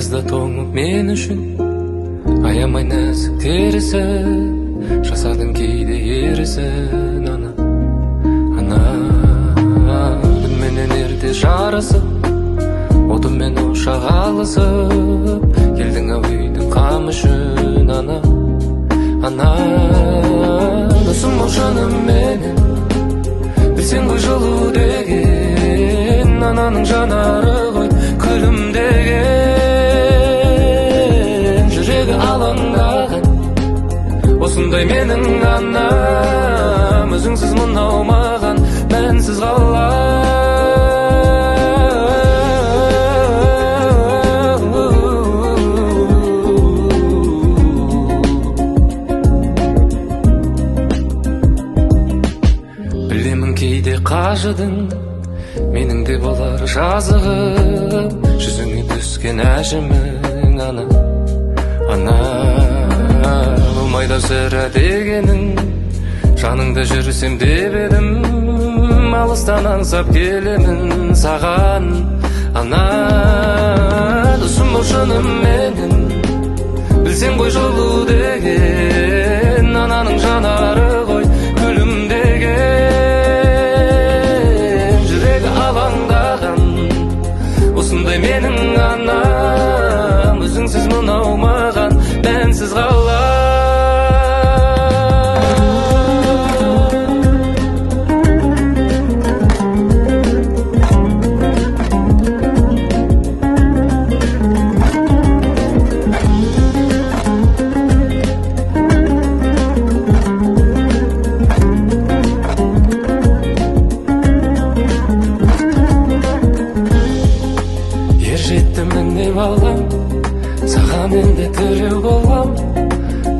аязда тоңып мен үшін аямай нәзік терісін жасадың кейде ерісін. Ана күнменен ерте жарысып, отыммен ошақ алысып, келдің ау үйдің қам үшін. Ана досым бол жаным менің, білсең ғой жылу деген ананың жанары ғой күлімдеген. Жүрегі алаңдаған осындай менің анам, өзіңсіз мынау маған мәнсіз қалар. Білемін кейде қажыдың, менің де болар жазығым, жүзіңе түскен әжімің. Ана болмайды сірә дегенің, жаныңда жүрсем деп едім, алыстан аңсап келемін саған. Ана досым бол шыным менің, білсең ғой жылу деген ананың жанары ғой күлімдеген. Жүрегі алаңдаған осындай менің анам, өзіңсіз мынау маған мәнсіз қалар. Міне балам, саған енді тіреу болам,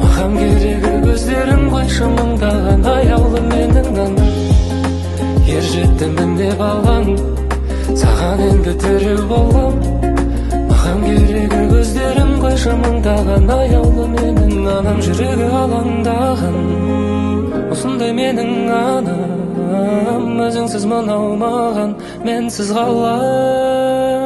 маған керегі көздерің ғой шымыңдаған аяулы менің анам. Ер жетті міне балам, саған енді тіреу болам, маған керегі көздерің ғой шымыңдаған аяулы менің анам. Жүрегі алаңдаған осындай менің анам, өзіңсіз мынау маған мәнсіз қалар.